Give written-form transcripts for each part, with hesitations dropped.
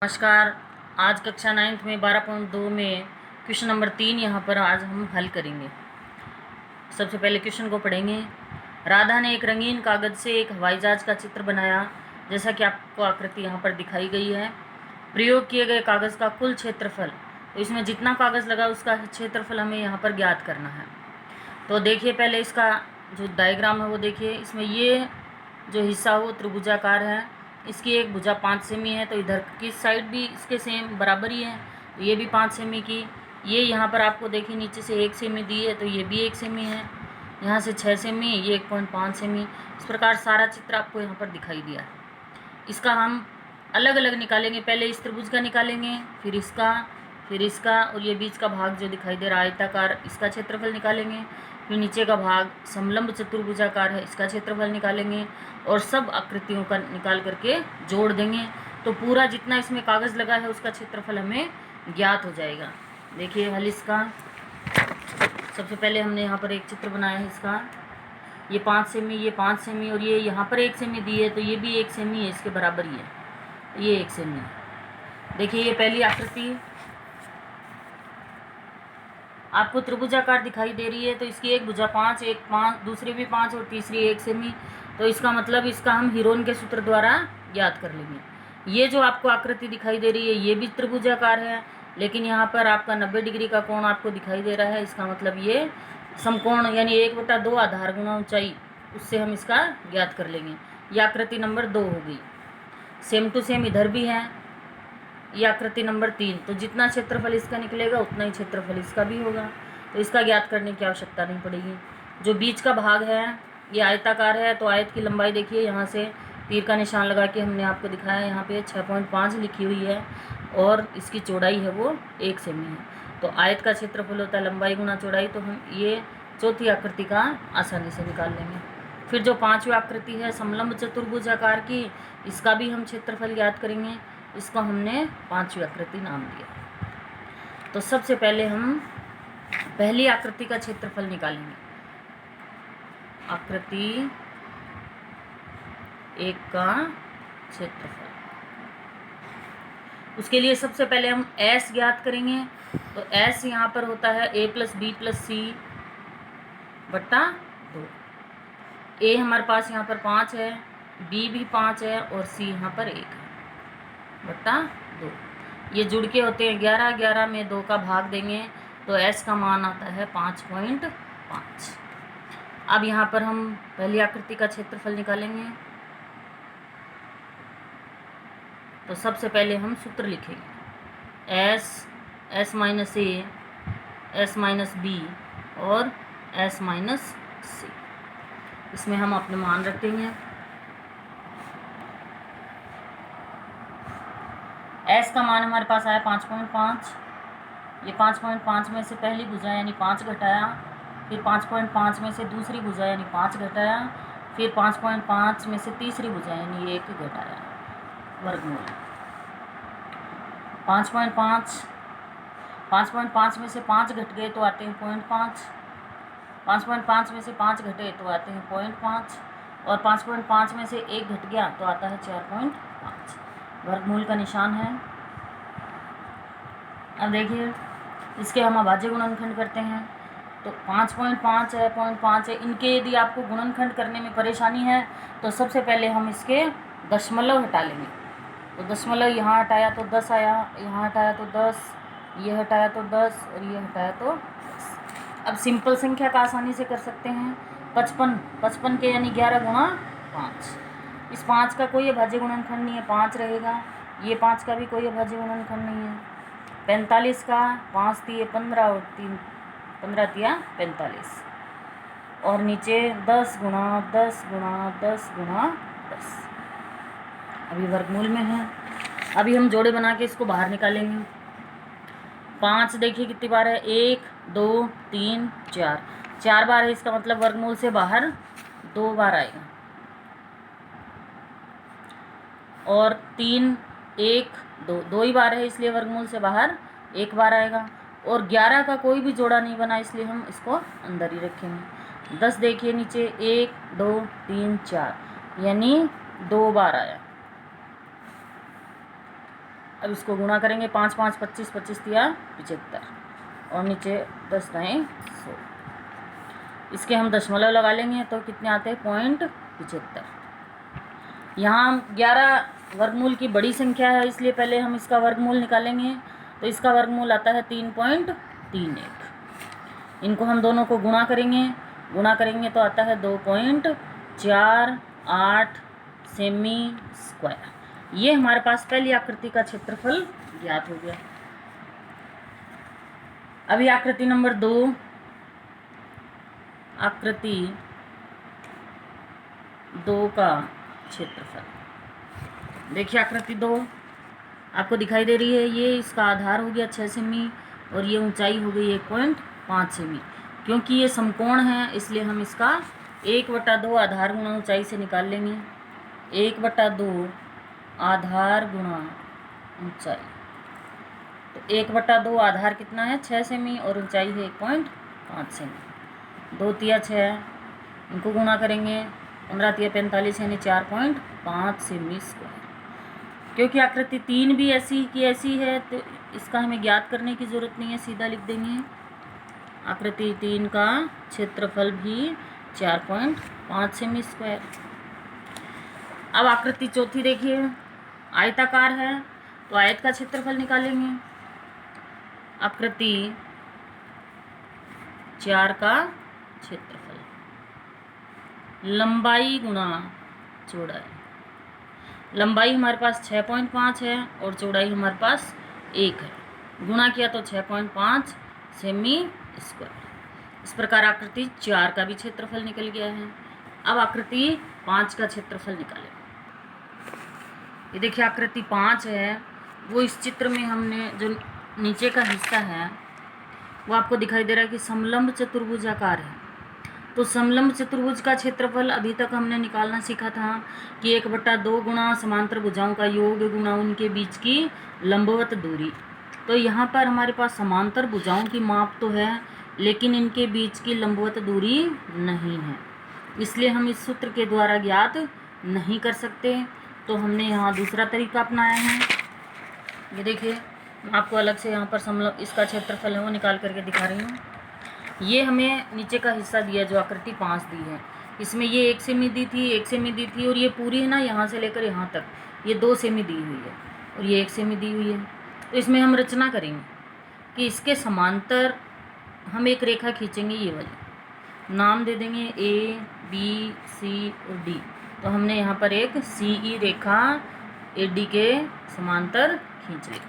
नमस्कार। आज कक्षा 9th में 12.2 में क्वेश्चन नंबर 3 यहाँ पर आज हम हल करेंगे। सबसे पहले क्वेश्चन को पढ़ेंगे। राधा ने एक रंगीन कागज से एक हवाई जहाज का चित्र बनाया, जैसा कि आपको आकृति यहाँ पर दिखाई गई है। प्रयोग किए गए कागज़ का कुल क्षेत्रफल, तो इसमें जितना कागज़ लगा उसका क्षेत्रफल हमें यहाँ पर ज्ञात करना है। तो देखिए, पहले इसका जो डायग्राम है वो देखिए। इसमें ये जो हिस्सा हो त्रिभुजाकार है, इसकी एक भुजा 5 सेमी है, तो इधर की साइड भी इसके सेम बराबर ही है, तो ये भी 5 सेमी की। ये यहाँ पर आपको देखिए नीचे से 1 सेमी दी है, तो ये भी 1 सेमी है। यहाँ से 6 सेमी, ये 1.5 सेमी। इस प्रकार सारा चित्र आपको यहाँ पर दिखाई दिया है। इसका हम अलग अलग निकालेंगे। पहले इस त्रिभुज का निकालेंगे, फिर इसका और ये बीच का भाग जो दिखाई दे रहा है आयताकार, इसका क्षेत्रफल निकालेंगे। फिर नीचे का भाग समलंब चतुर्भुजाकार है, इसका क्षेत्रफल निकालेंगे और सब आकृतियों का निकाल करके जोड़ देंगे, तो पूरा जितना इसमें कागज़ लगा है उसका क्षेत्रफल हमें ज्ञात हो जाएगा। देखिए हल इसका। सबसे पहले हमने यहाँ पर एक चित्र बनाया है इसका। ये 5 सेमी, ये 5 सेमी और ये यहाँ पर 1 सेमी दी है, तो ये भी 1 सेमी है, इसके बराबर ही है, ये 1 सेमी है। देखिए ये पहली आकृति आपको त्रिभुजाकार दिखाई दे रही है, तो इसकी एक भुजा 5, एक 5, दूसरी भी 5 और तीसरी 1 सेमी। तो इसका मतलब इसका हम हीरोन के सूत्र द्वारा याद कर लेंगे। ये जो आपको आकृति दिखाई दे रही है ये भी त्रिभुजाकार है, लेकिन यहाँ पर आपका 90 डिग्री का कोण आपको दिखाई दे रहा है। इसका मतलब ये समकोण यानी 1/2 आधार गुणा ऊंचाई, उससे हम इसका ज्ञात कर लेंगे। ये आकृति नंबर 2 हो गई। सेम टू सेम इधर भी है, ये आकृति नंबर 3। तो जितना क्षेत्रफल इसका निकलेगा उतना ही क्षेत्रफल इसका भी होगा, तो इसका ज्ञात करने की आवश्यकता नहीं पड़ेगी। जो बीच का भाग है ये आयताकार है, तो आयत की लंबाई देखिए, यहाँ से तीर का निशान लगा के हमने आपको दिखाया, यहाँ पे 6.5 लिखी हुई है और इसकी चौड़ाई है वो 1 सेमी है। तो आयत का क्षेत्रफल होता है लंबाई गुना चौड़ाई, तो हम ये चौथी आकृति का आसानी से निकाल लेंगे। फिर जो 5वीं आकृति है समलंब चतुर्भुजाकार की, इसका भी हम क्षेत्रफल ज्ञात करेंगे। इसको हमने 5वीं आकृति नाम दिया। तो सबसे पहले हम पहली आकृति का क्षेत्रफल निकालेंगे। आकृति 1 का क्षेत्रफल, उसके लिए सबसे पहले हम S ज्ञात करेंगे। तो S यहाँ पर होता है a + b + c बट्टा 2। a हमारे पास यहाँ पर 5 है, b भी 5 है और c यहाँ पर 1 है बट्टा 2। ये जुड़ के होते हैं 11, 11 में 2 का भाग देंगे तो S का मान आता है 5.5। अब यहाँ पर हम पहली आकृति का क्षेत्रफल निकालेंगे। तो सबसे पहले हम सूत्र लिखेंगे, S - a, S - b और S - c। इसमें हम अपने मान रख देंगे। S का मान हमारे पास आया 5.5। ये 5.5 में से पहली भुजा यानी 5 घटाया, फिर 5.5 में से दूसरी भुजा यानी 5 घटाया, फिर 5.5 में से तीसरी भुजा यानी 1 घटाया, वर्गमूल। 5.5 में से 5 घट गए तो आते हैं 0.5, 5.5 में से 5 घटे तो आते हैं 0.5 और 5.5 में से 1 घट गया तो आता है 4.5। वर्गमूल का निशान है। अब देखिए इसके हम अभाज्य गुणनखंड करते हैं। तो 5.5 है, 0.5 है, इनके यदि आपको गुणनखंड करने में परेशानी है तो सबसे पहले हम इसके दशमलव हटा लेंगे। तो दशमलव यहाँ हटाया तो 10 आया, यहाँ हटाया तो 10, ये हटाया तो 10 और ये हटाया तो 10। अब सिंपल संख्या का आसानी से कर सकते हैं। 55 के यानी 11 गुणा 5। इस 5 का कोई अभाज्य गुणनखंड नहीं है, 5 रहेगा। ये 5 का भी कोई अभाज्य गुणनखंड नहीं है। 45 का 5 × 3 = 15 और 3 15 × 3 = 45 और नीचे 10 गुणा 10 गुणा 10 गुणा 10। अभी वर्गमूल में है। अभी हम जोड़े बना के इसको बाहर निकालेंगे। 5 देखिए कितनी बार है, 1 2 3 4, 4 बार है, इसका मतलब वर्गमूल से बाहर 2 बार आएगा। और 3 1 2, 2 ही बार है इसलिए वर्गमूल से बाहर 1 बार आएगा। और 11 का कोई भी जोड़ा नहीं बना इसलिए हम इसको अंदर ही रखेंगे। 10 देखिए नीचे 1 2 3 4 यानी 2 बार आया। अब इसको गुणा करेंगे, 5 5 25, 25 दिया 75 और नीचे 10 दाएँ 100। इसके हम दशमलव लगा लेंगे तो कितने आते हैं 0.75। यहाँ 11 वर्गमूल की बड़ी संख्या है, इसलिए पहले हम इसका वर्गमूल निकालेंगे। तो इसका वर्गमूल आता है 3.31। इनको हम दोनों को गुणा करेंगे तो आता है 2.48 सेमी स्क्वायर। ये हमारे पास पहली आकृति का क्षेत्रफल ज्ञात हो गया। अभी आकृति नंबर 2, आकृति 2 का क्षेत्रफल देखिए। आकृति 2 आपको दिखाई दे रही है, ये इसका आधार हो गया 6 सेमी और ये ऊंचाई हो गई 1.5 सेमी। क्योंकि ये समकोण है इसलिए हम इसका 1/2 आधार गुणा ऊंचाई से निकाल लेंगे। 1/2 आधार गुणा ऊंचाई, तो 1/2 आधार कितना है 6 सेमी और ऊंचाई है 1.5 सेमी। 2 तिया 6, इनको गुणा करेंगे, 15 तिया 45 यानी 4.5 सेमी स्क्वायर। क्योंकि आकृति 3 भी ऐसी की ऐसी है तो इसका हमें ज्ञात करने की ज़रूरत नहीं है, सीधा लिख देंगे। आकृति 3 का क्षेत्रफल भी 4.5 सेमी स्क्वायर। अब आकृति 4 देखिए, आयताकार है तो आयत का क्षेत्रफल निकालेंगे। आकृति 4 का क्षेत्रफल, लंबाई गुणा चौड़ाई। लंबाई हमारे पास 6.5 है और चौड़ाई हमारे पास 1 है, गुणा किया तो 6.5 सेमी स्क्वायर। इस प्रकार आकृति 4 का भी क्षेत्रफल निकल गया है। अब आकृति 5 का क्षेत्रफल निकालें। ये देखिए आकृति 5 है, वो इस चित्र में हमने जो नीचे का हिस्सा है वो आपको दिखाई दे रहा है कि समलंब चतुर्भुजाकार है। तो समलंब चतुर्भुज का क्षेत्रफल अभी तक हमने निकालना सीखा था कि 1/2 गुणा समांतर भुजाओं का योग गुणा उनके बीच की लंबवत दूरी। तो यहाँ पर हमारे पास समांतर भुजाओं की माप तो है लेकिन इनके बीच की लंबवत दूरी नहीं है, इसलिए हम इस सूत्र के द्वारा ज्ञात नहीं कर सकते। तो हमने यहाँ दूसरा तरीका अपनाया है। ये देखिए, मैं आपको अलग से यहाँ पर समलंब इसका क्षेत्रफल है वो निकाल करके दिखा रही हूँ। ये हमें नीचे का हिस्सा दिया जो आकृति 5 दी है, इसमें ये 1 सेमी दी थी, 1 सेमी दी थी और ये पूरी है ना, यहाँ से लेकर यहाँ तक ये 2 सेमी दी हुई है और ये 1 सेमी दी हुई है। तो इसमें हम रचना करेंगे कि इसके समांतर हम एक रेखा खींचेंगे, ये वाली नाम दे देंगे A B C और D। तो हमने यहाँ पर एक CE रेखा AD के समांतर खींच ली।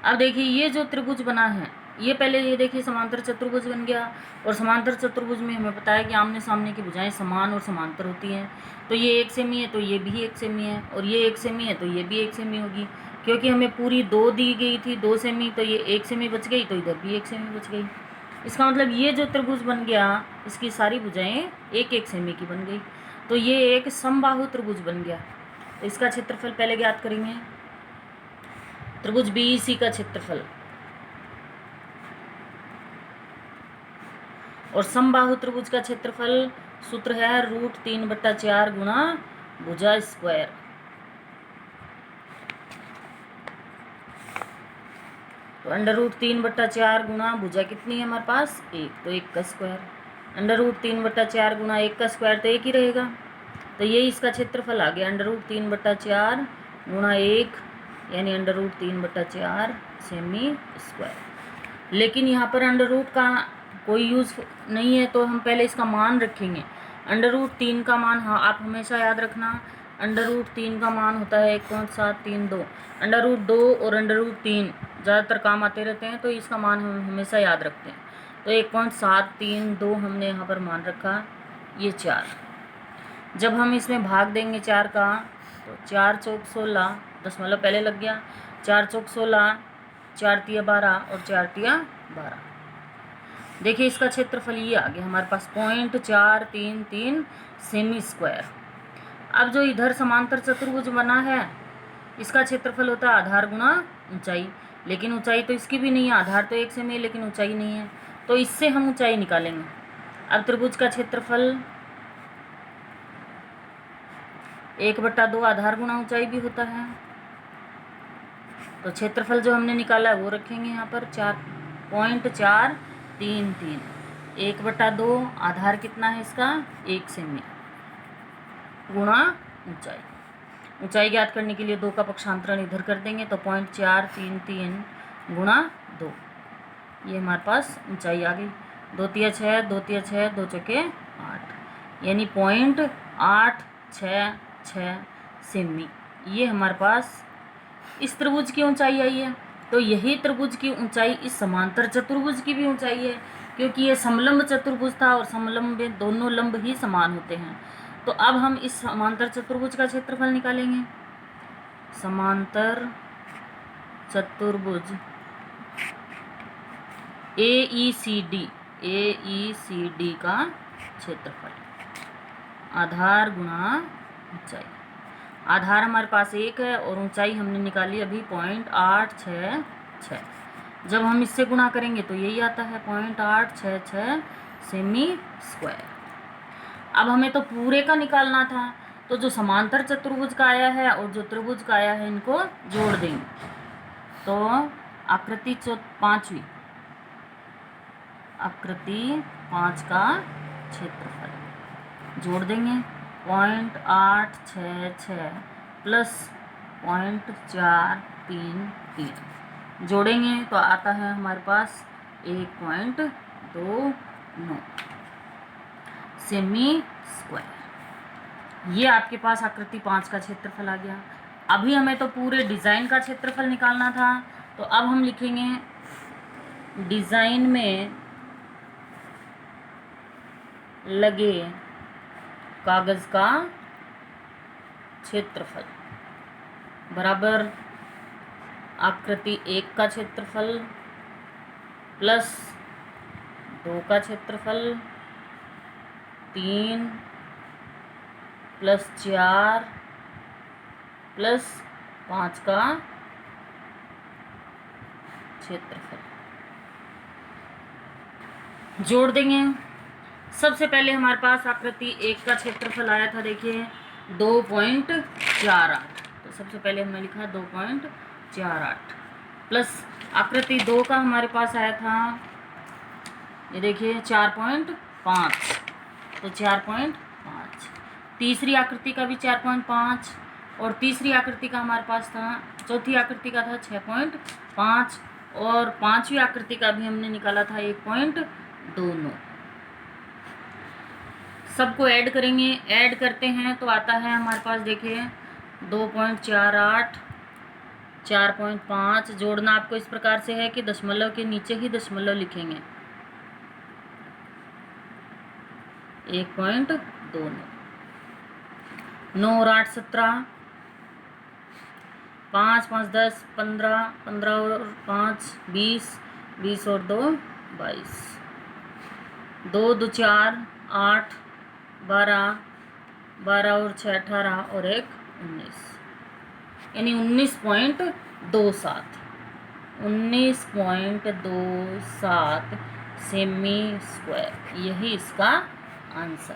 अब देखिए ये जो त्रिभुज बना है, ये पहले ये देखिए समांतर चतुर्भुज बन गया और समांतर चतुर्भुज में हमें पता है कि आमने सामने की भुजाएं समान और समांतर होती हैं। तो ये 1 सेमी है तो ये भी 1 सेमी है और ये 1 सेमी है तो ये भी 1 सेमी होगी। क्योंकि हमें पूरी 2 दी गई थी 2 सेमी, तो ये 1 सेमी बच गई तो इधर भी 1 सेमी बच गई। इसका मतलब ये जो त्रिभुज बन गया इसकी सारी भुजाएं 1 सेमी की बन गई। तो ये एक समबाहु त्रिभुज बन गया। तो इसका क्षेत्रफल पहले ज्ञात करेंगे। त्रिभुज BEC का क्षेत्रफल और समबाहु त्रिभुज का क्षेत्रफल सूत्र है √3/4 गुणा भुजा स्क्वायर। तो √3/4 गुणा भुजा कितनी है हमारे पास 1, तो 1 का स्क्वायर। √3/4 गुणा 1 का स्क्वायर तो 1 ही रहेगा। तो ये इसका क्षेत्रफल आ गया √3/4 गुणा 1 यानी √3/4 सेमी स्क्वायर। लेकिन यहाँ पर अंडर का कोई यूज़ नहीं है तो हम पहले इसका मान रखेंगे। √3 का मान, हाँ आप हमेशा याद रखना, √3 का मान होता है 1.732। √2 और √3 ज़्यादातर काम आते रहते हैं तो इसका मान हम हमेशा याद रखते हैं। तो 1.732 हमने यहाँ पर मान रखा। ये 4, जब हम इसमें भाग देंगे 4 का तो 4 चौक 16, दशमलव पहले लग गया, 4 चौक 16, 4 तिया 12 और 4 तिया 12। देखिए इसका क्षेत्रफल ये आ गया हमारे पास 0.433 सेमी स्क्वायर। अब जो इधर समांतर चतुर्भुज बना है इसका क्षेत्रफल होता है आधार गुणा ऊंचाई, लेकिन ऊंचाई तो इसकी भी नहीं है, आधार तो 1 सेमी है लेकिन ऊंचाई नहीं है, तो इससे हम ऊंचाई निकालेंगे। अब त्रिभुज का क्षेत्रफल 1/2 आधार गुणा ऊंचाई भी होता है। तो क्षेत्रफल जो हमने निकाला है वो रखेंगे यहाँ पर 4.433। 1/2 आधार कितना है इसका 1 सेमी गुणा ऊंचाई। ऊंचाई ज्ञात करने के लिए 2 का पक्षांतरण इधर कर देंगे तो 0.433 गुणा 2, ये हमारे पास ऊंचाई आ गई। 2 तिया 6, 2 तिया 6, 2 चौके 8, यानी 0.866 सेमी ये हमारे पास इस त्रिभुज की ऊंचाई आई है। तो यही त्रिभुज की ऊंचाई इस समांतर चतुर्भुज की भी ऊंचाई है, क्योंकि ये समलंब चतुर्भुज था और समलंब में दोनों लंब ही समान होते हैं। तो अब हम इस समांतर चतुर्भुज का क्षेत्रफल निकालेंगे। समांतर चतुर्भुज AECD का क्षेत्रफल आधार गुणा ऊंचाई। आधार हमारे पास 1 है और ऊंचाई हमने निकाली अभी 0.866। जब हम इससे गुणा करेंगे तो यही आता है 0.866 सेमी स्क्वायर। अब हमें तो पूरे का निकालना था, तो जो समांतर चतुर्भुज का आया है और जो त्रिभुज का आया है इनको जोड़ देंगे। तो आकृति 5वीं आकृति 5 का क्षेत्रफल जोड़ देंगे 0.866 प्लस 0.433 जोड़ेंगे तो आता है हमारे पास 1.29 सेमी स्क्वायर। ये आपके पास आकृति 5 का क्षेत्रफल आ गया। अभी हमें तो पूरे डिज़ाइन का क्षेत्रफल निकालना था, तो अब हम लिखेंगे डिज़ाइन में लगे कागज़ का क्षेत्रफल बराबर आकृति 1 का क्षेत्रफल प्लस 2 का क्षेत्रफल 3 प्लस 4 प्लस 5 का क्षेत्रफल जोड़ देंगे। सबसे पहले हमारे पास आकृति 1 का क्षेत्रफल आया था, देखिए 2.48। तो सबसे पहले हमने लिखा 2.48 प्लस आकृति 2 का हमारे पास आया था, ये देखिए 4.5। तो 4.5। तीसरी आकृति का भी 4.5 और तीसरी आकृति का हमारे पास था, चौथी आकृति का था 6.5 और पांचवी आकृति का भी हमने निकाला था 1.29। सबको ऐड करेंगे, ऐड करते हैं तो आता है हमारे पास देखिए 2.48 4.5। जोड़ना आपको इस प्रकार से है कि दशमलव के नीचे ही दशमलव लिखेंगे 1.29। 9 और 8 17, 5 5 10 15, 15 और 5 20, 20 और 2 22, 2 2 4 8 12, 12 और 6 18 और 1 19, यानी 19.27 19.27 सेमी स्क्वायर, यही इसका आंसर।